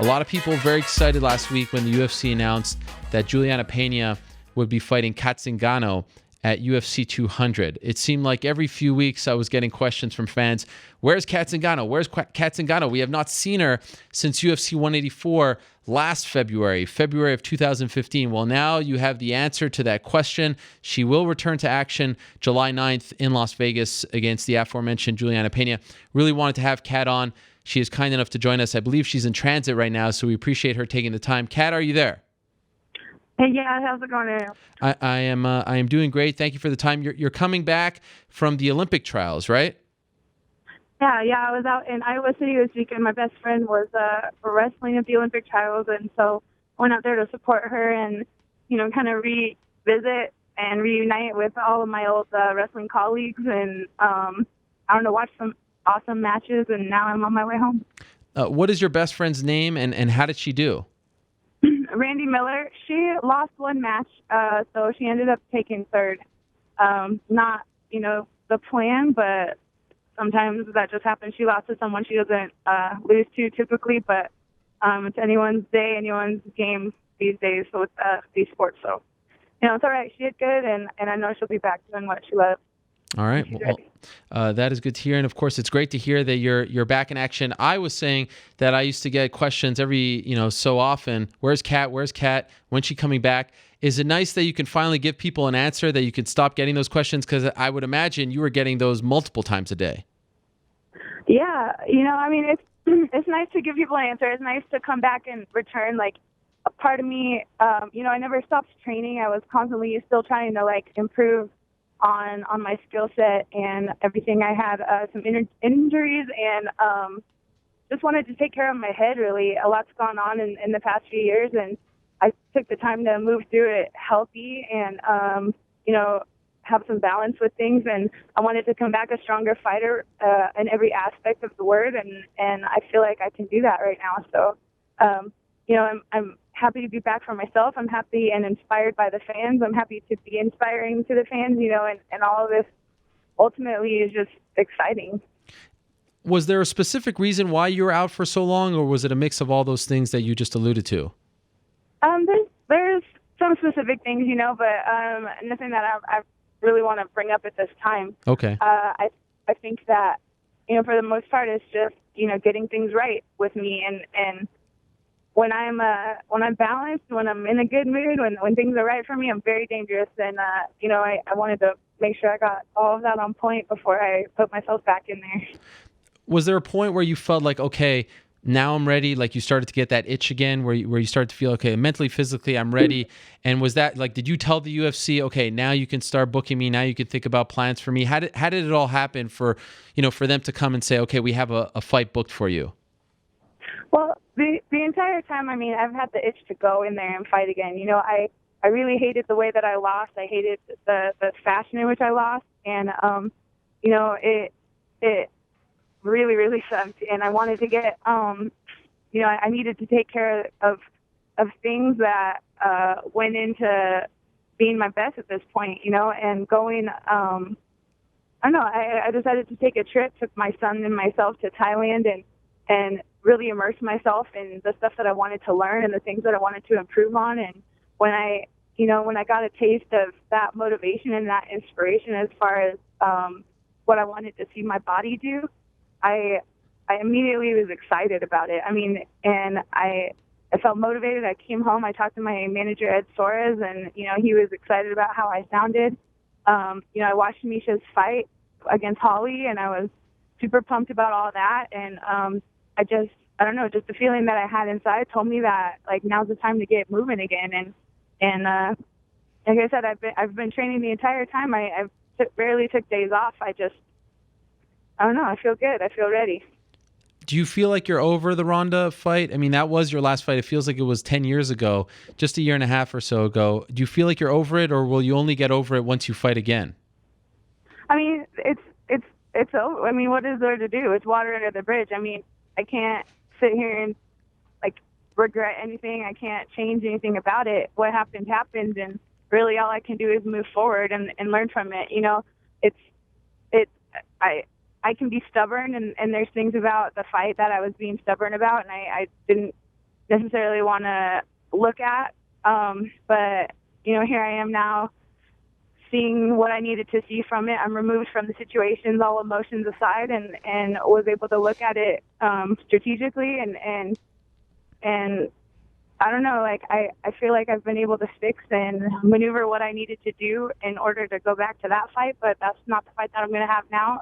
A lot of people very excited last week when the UFC announced that Julianna Pena would be fighting Zingano at UFC 200. It seemed like every few weeks I was getting questions from fans. Where's Zingano? Where's Zingano? We have not seen her since UFC 184 last February of 2015. Well, now you have the answer to that question. She will return to action July 9th in Las Vegas against the aforementioned Julianna Pena. Really wanted to have Kat on. She is kind enough to join us. I believe she's in transit right now, so we appreciate her taking the time. Kat, are you there? Hey, yeah, how's it going now? I am doing great. Thank you for the time. You're coming back from the Olympic trials, right? Yeah, I was out in Iowa City this weekend. My best friend was wrestling at the Olympic trials, and so I went out there to support her and, kind of revisit and reunite with all of my old wrestling colleagues and, watch some awesome matches, and now I'm on my way home. What is your best friend's name, and how did she do? Randy Miller. She lost one match, so she ended up taking third. Not, the plan, but sometimes that just happens. She lost to someone she doesn't lose to typically, but it's anyone's day, anyone's game these days with these sports. So, it's all right. She did good, and I know she'll be back doing what she loves. All right. Well, that is good to hear. And of course, it's great to hear that you're back in action. I was saying that I used to get questions every, so often. Where's Kat? Where's Kat? When's she coming back? Is it nice that you can finally give people an answer, that you can stop getting those questions? Because I would imagine you were getting those multiple times a day. Yeah. It's nice to give people an answer. It's nice to come back and return. Like, a part of me, I never stopped training. I was constantly still trying to, improve on my skill set and everything. I had some injuries and just wanted to take care of my head, really. A lot's gone on in the past few years, and I took the time to move through it healthy and, have some balance with things. And I wanted to come back a stronger fighter in every aspect of the word, and I feel like I can do that right now. So, I'm happy to be back for myself. I'm happy and inspired by the fans. I'm happy to be inspiring to the fans, and all of this ultimately is just exciting. Was there a specific reason why you were out for so long, or was it a mix of all those things that you just alluded to? There's some specific things, but nothing that I really want to bring up at this time. Okay. I think that, for the most part, it's just, getting things right with me, and when I'm balanced, when I'm in a good mood, when things are right for me, I'm very dangerous. And, I wanted to make sure I got all of that on point before I put myself back in there. Was there a point where you felt like, okay, now I'm ready? Like you started to get that itch again where you started to feel, okay, mentally, physically, I'm ready. And was that did you tell the UFC, okay, now you can start booking me. Now you can think about plans for me. How did it all happen for them to come and say, okay, we have a fight booked for you? Well, the entire time, I've had the itch to go in there and fight again. I really hated the way that I lost. I hated the fashion in which I lost. And, it really, really sucked. And I wanted to get, I needed to take care of things that went into being my best at this point, and going, I decided to take a trip, took my son and myself to Thailand and really immerse myself in the stuff that I wanted to learn and the things that I wanted to improve on. And when I got a taste of that motivation and that inspiration as far as what I wanted to see my body do, I immediately was excited about it. And I felt motivated. I came home. I talked to my manager, Ed Soares, and, he was excited about how I sounded. I watched Misha's fight against Holly, and I was super pumped about all that. And just the feeling that I had inside told me that, now's the time to get moving again. And like I said, I've been training the entire time. I barely took days off. I feel good. I feel ready. Do you feel like you're over the Ronda fight? That was your last fight. It feels like it was 10 years ago, just a year and a half or so ago. Do you feel like you're over it, or will you only get over it once you fight again? It's over. What is there to do? It's water under the bridge. I can't sit here and regret anything. I can't change anything about it. What happened, and really all I can do is move forward and learn from it. I can be stubborn, and there's things about the fight that I was being stubborn about, and I didn't necessarily want to look at. But, here I am now seeing what I needed to see from it. I'm removed from the situations, all emotions aside, and was able to look at it strategically and I don't know, like I feel like I've been able to fix and maneuver what I needed to do in order to go back to that fight, but that's not the fight that I'm going to have now.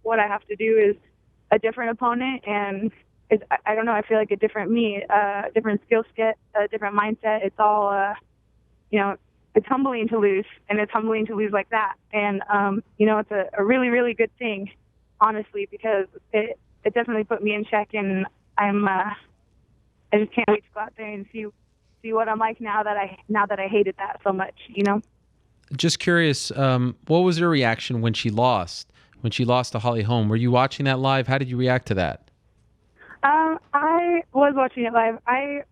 What I have to do is a different opponent, and I don't know, I feel like a different me, a different skill set, a different mindset. It's all, it's humbling to lose, and it's humbling to lose like that. And, it's a really, really good thing, honestly, because it definitely put me in check, and I just can't wait to go out there and see what I'm like now that I hated that so much, Just curious, what was your reaction when she lost to Holly Holm? Were you watching that live? How did you react to that? I was watching it live. I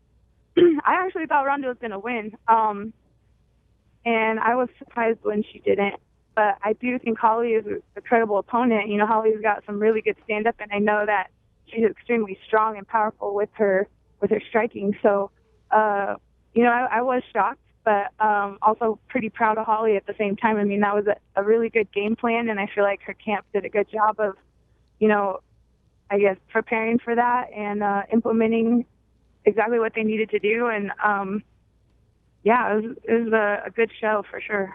actually thought Ronda was going to win, and I was surprised when she didn't. But I do think Holly is a credible opponent. Holly's got some really good stand-up, and I know that she's extremely strong and powerful with her striking. So, I was shocked, but also pretty proud of Holly at the same time. I mean, that was a really good game plan, and I feel like her camp did a good job of, I guess, preparing for that and implementing exactly what they needed to do. And, it was a good show for sure.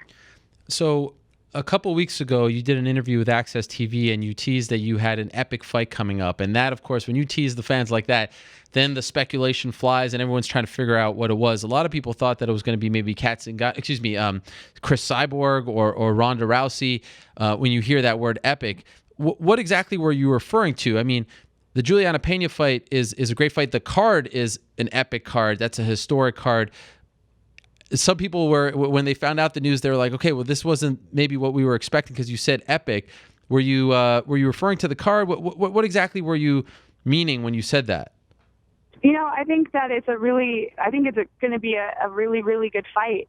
So a couple weeks ago, you did an interview with Access TV, and you teased that you had an epic fight coming up. And that, of course, when you tease the fans like that, then the speculation flies, and everyone's trying to figure out what it was. A lot of people thought that it was going to be maybe Chris Cyborg or Ronda Rousey. When you hear that word epic, what exactly were you referring to? I mean, the Julianna Pena fight is a great fight. The card is an epic card. That's a historic card. Some people were, when they found out the news, they were like, okay, well, this wasn't maybe what we were expecting because you said epic. Were you referring to the card? What exactly were you meaning when you said that? I think that it's going to be a really, really good fight.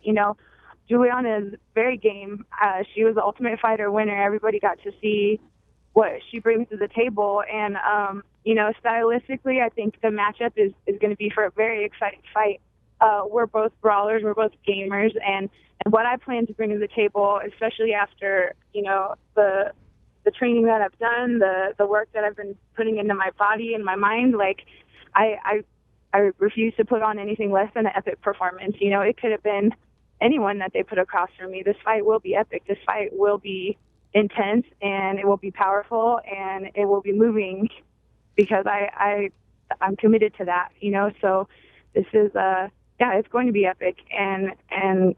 Julianna is very game. She was the Ultimate Fighter winner. Everybody got to see what she brings to the table. And, stylistically, I think the matchup is going to be for a very exciting fight. We're both brawlers, we're both gamers, and what I plan to bring to the table, especially after, the training that I've done, the work that I've been putting into my body and my mind, like, I refuse to put on anything less than an epic performance. It could have been anyone that they put across for me. This fight will be epic. This fight will be intense, and it will be powerful, and it will be moving because I'm committed to that, so this is it's going to be epic, and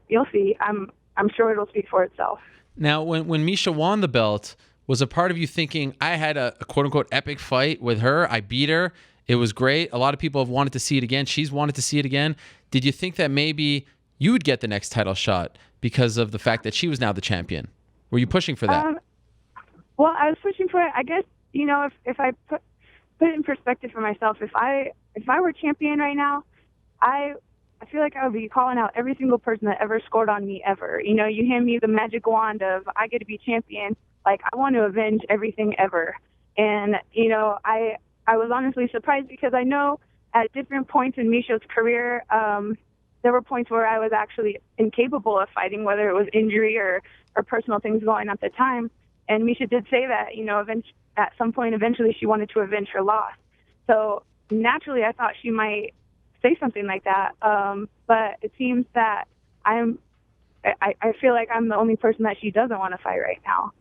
you'll see. I'm sure it'll speak for itself. Now, when Misha won the belt, was a part of you thinking, I had a quote-unquote epic fight with her, I beat her, it was great, a lot of people have wanted to see it again, she's wanted to see it again. Did you think that maybe you would get the next title shot because of the fact that she was now the champion? Were you pushing for that? Well, I was pushing for it. I guess, if I put it in perspective for myself, if I were champion right now, I feel like I would be calling out every single person that ever scored on me ever. You hand me the magic wand of I get to be champion. Like, I want to avenge everything ever. And, I was honestly surprised because I know at different points in Misha's career, there were points where I was actually incapable of fighting, whether it was injury or personal things going on at the time. And Misha did say that, at some point, eventually she wanted to avenge her loss. So naturally, I thought she might say something like that. But it seems that I feel like I'm the only person that she doesn't want to fight right now.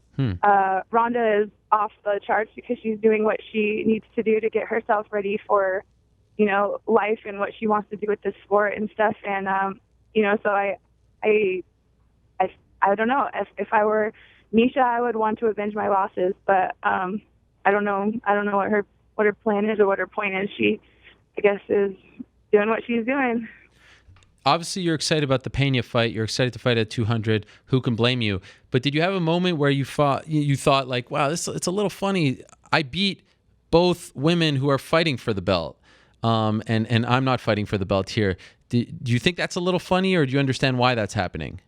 Ronda is off the charts because she's doing what she needs to do to get herself ready for, life and what she wants to do with this sport and stuff. And, so I don't know. If I were Misha, I would want to avenge my losses, but I don't know. I don't know what her plan is or what her point is. She, I guess, is doing what she's doing. Obviously, you're excited about the Pena fight. You're excited to fight at 200. Who can blame you? But did you have a moment where you thought like, wow, it's a little funny. I beat both women who are fighting for the belt, and I'm not fighting for the belt here. Do you think that's a little funny, or do you understand why that's happening?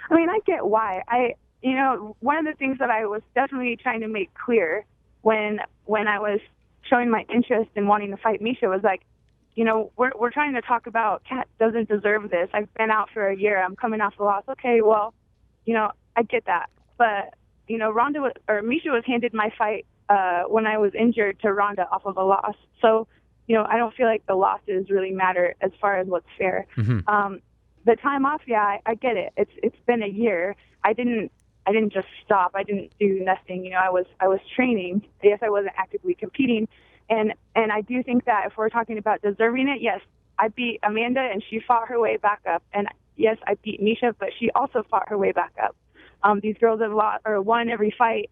I mean, I get why. One of the things that I was definitely trying to make clear when I was showing my interest in wanting to fight Misha was like, we're trying to talk about Kat doesn't deserve this. I've been out for a year. I'm coming off the loss. Okay, well, I get that. But, Misha was handed my fight when I was injured to Ronda off of a loss. So, I don't feel like the losses really matter as far as what's fair. Mm-hmm. The time off, yeah, I get it. It's been a year. I didn't just stop. I didn't do nothing. I was training. Yes, I wasn't actively competing. And I do think that if we're talking about deserving it, yes, I beat Amanda and she fought her way back up. And yes, I beat Misha, but she also fought her way back up. These girls have won every fight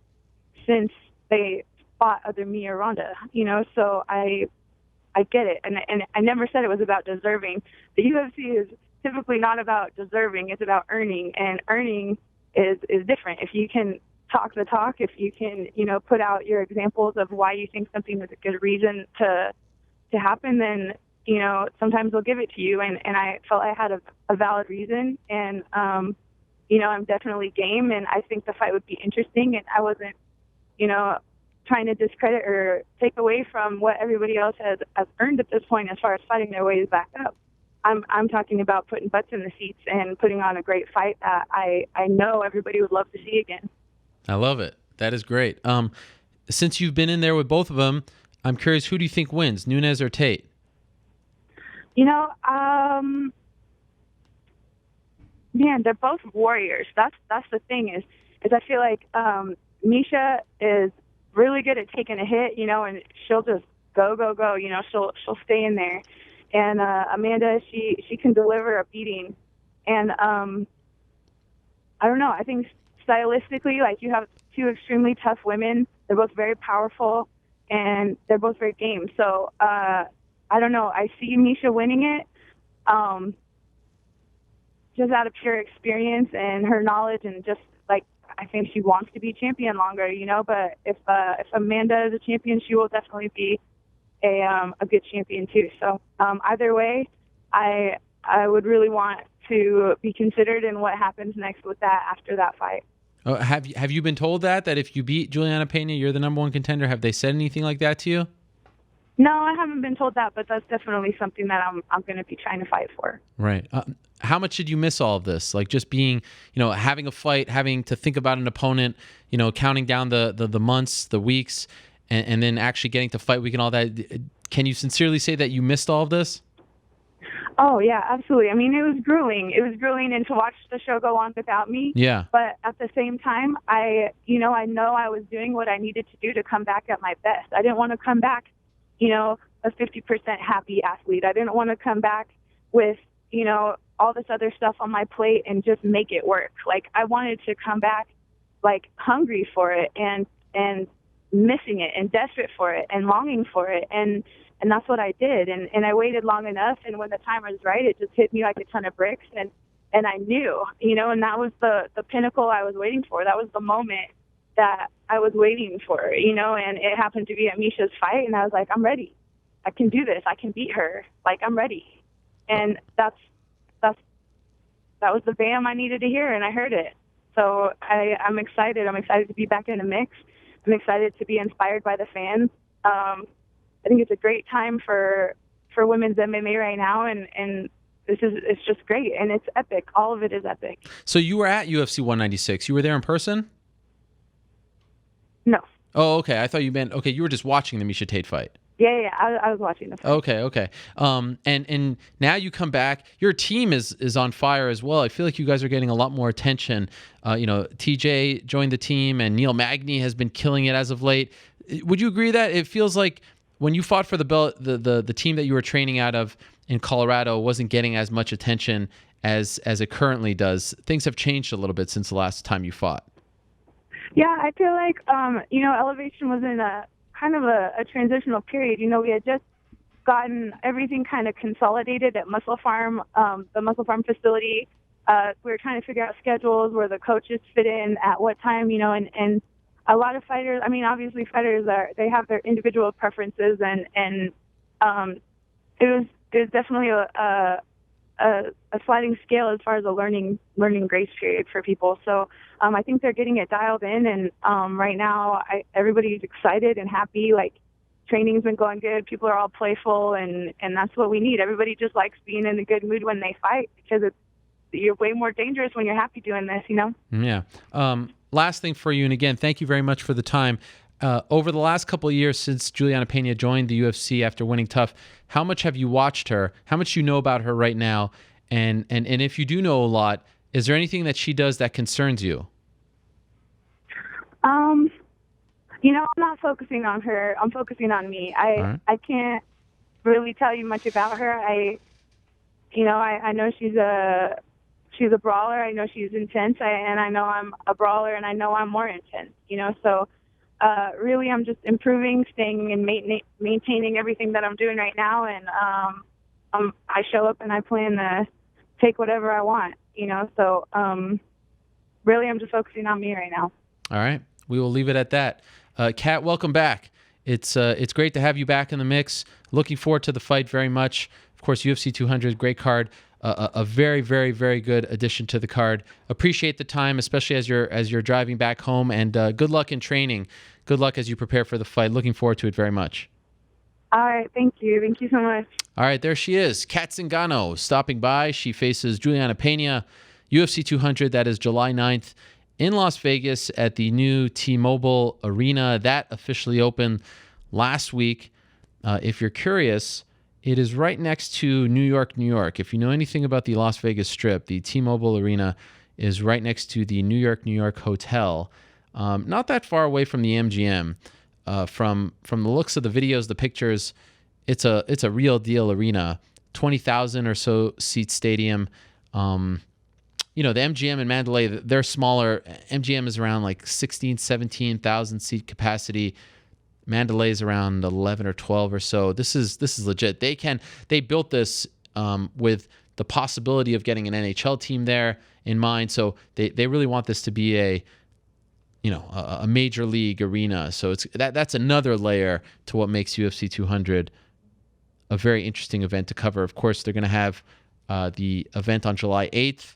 since they fought either me or Ronda, so I get it. And I never said it was about deserving. The UFC is typically not about deserving. It's about earning, and earning is different. If you can talk the talk, if you can, put out your examples of why you think something is a good reason to happen, then, sometimes they'll give it to you. And I felt I had a valid reason. And, I'm definitely game, and I think the fight would be interesting. And I wasn't, trying to discredit or take away from what everybody else has earned at this point as far as fighting their ways back up. I'm talking about putting butts in the seats and putting on a great fight that I know everybody would love to see again. I love it. That is great. Since you've been in there with both of them, I'm curious, who do you think wins, Nunes or Tate? Man, they're both warriors. That's the thing is I feel like Misha is really good at taking a hit, and she'll just go. She'll stay in there. And Amanda, she can deliver a beating. And I don't know. I think stylistically, like, you have two extremely tough women. They're both very powerful, and they're both very game. So I don't know. I see Misha winning it. Just out of pure experience and her knowledge, and just like, I think she wants to be champion longer, but if Amanda is a champion, she will definitely be a good champion too. So either way, I would really want to be considered in what happens next with that after that fight. Oh, have you been told that if you beat Julianna Pena, you're the number one contender? Have they said anything like that to you? No, I haven't been told that, but that's definitely something that I'm going to be trying to fight for. Right. How much did you miss all of this? Like, just being, having a fight, having to think about an opponent, counting down the months, the weeks, and then actually getting to fight week and all that. Can you sincerely say that you missed all of this? Oh, yeah, absolutely. I mean, it was grueling. It was grueling, and to watch the show go on without me. Yeah. But at the same time, I know I was doing what I needed to do to come back at my best. I didn't want to come back, a 50% happy athlete. I didn't want to come back with, all this other stuff on my plate and just make it work. Like, I wanted to come back, like, hungry for it and missing it and desperate for it and longing for it. And that's what I did. And I waited long enough. And when the time was right, it just hit me like a ton of bricks. And I knew, and that was the pinnacle I was waiting for. That was the moment that I was waiting for, and it happened to be at Misha's fight. And I was like, I'm ready. I can do this. I can beat her. Like, I'm ready. And that was the bam I needed to hear, and I heard it. So I'm excited. I'm excited to be back in the mix. I'm excited to be inspired by the fans. I think it's a great time for women's MMA right now, and it's just great, and it's epic. All of it is epic. So you were at UFC 196. You were there in person? No. Oh, okay. I thought you meant, you were just watching the Misha Tate fight. Yeah, I was watching the fight. Okay. And now you come back. Your team is on fire as well. I feel like you guys are getting a lot more attention. TJ joined the team, and Neil Magny has been killing it as of late. Would you agree that it feels like when you fought for the belt, the team that you were training out of in Colorado wasn't getting as much attention as it currently does? Things have changed a little bit since the last time you fought. Yeah, I feel like Elevation was in a kind of a transitional period. We had just gotten everything kind of consolidated at Muscle Farm, the Muscle Farm facility. We were trying to figure out schedules where the coaches fit in at what time, and a lot of fighters, obviously fighters they have their individual preferences, and it was definitely a sliding scale as far as a learning grace period for people. So I think they're getting it dialed in, and right now everybody's excited and happy. Like, training's been going good. People are all playful, and that's what we need. Everybody just likes being in a good mood when they fight, because you're way more dangerous when you're happy doing this, you know? Yeah. Last thing for you, and again, thank you very much for the time. Over the last couple of years since Julianna Pena joined the UFC after winning TUF, how much have you watched her? How much you know about her right now? And if you do know a lot, is there anything that she does that concerns you? You know, I'm not focusing on her. I'm focusing on me. Right. I can't really tell you much about her. I know she's a brawler. I know she's intense. And I know I'm a brawler, and I know I'm more intense, you know? So, really, I'm just improving, staying and maintaining everything that I'm doing right now. And, I show up and I plan to take whatever I want, you know? So, really, I'm just focusing on me right now. All right. We will leave it at that. Kat, welcome back. It's great to have you back in the mix. Looking forward to the fight very much. Of course, UFC 200, great card. A very, very, very good addition to the card. Appreciate the time, especially as you're driving back home. And good luck in training. Good luck as you prepare for the fight. Looking forward to it very much. All right. Thank you. Thank you so much. All right, there she is, Kat Zingano, stopping by. She faces Julianna Pena, UFC 200. That is July 9th. In Las Vegas at the new T-Mobile Arena. That officially opened last week. If you're curious, it is right next to New York, New York. If you know anything about the Las Vegas Strip, the T-Mobile Arena is right next to the New York, New York Hotel. Not that far away from the MGM. From the looks of the videos, the pictures, it's a real deal arena. 20,000 or so seat stadium. You know, the MGM and Mandalay, they're smaller. MGM is around like 16, 17,000 seat capacity. Mandalay is around 11 or 12 or so. This is legit. They built this with the possibility of getting an NHL team there in mind. So they really want this to be a major league arena. So that's another layer to what makes UFC 200 a very interesting event to cover. Of course, they're going to have the event on July 8th.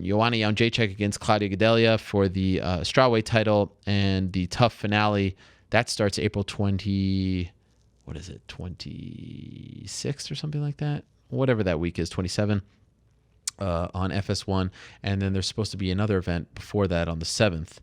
Joanna Jędrzejczyk against Claudia Gadelha for the strawweight title, and the TUF finale that starts April 26th or something like that, whatever that week is, 27 on FS1, and then there's supposed to be another event before that on the 7th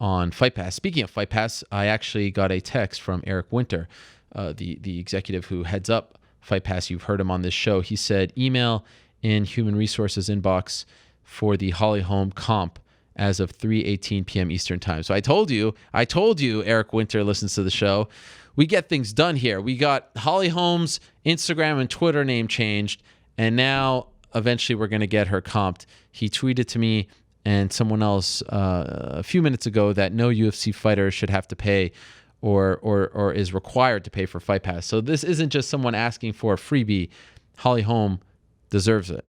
on Fight Pass. Speaking of Fight Pass, I actually got a text from Eric Winter, the executive who heads up Fight Pass. You've heard him on this show. He said email in human resources inbox for the Holly Holm comp as of 3:18 p.m. Eastern time. So I told you, Eric Winter listens to the show. We get things done here. We got Holly Holm's Instagram and Twitter name changed, and now eventually we're going to get her comped. He tweeted to me and someone else a few minutes ago that no UFC fighter should have to pay or is required to pay for Fight Pass. So this isn't just someone asking for a freebie. Holly Holm deserves it.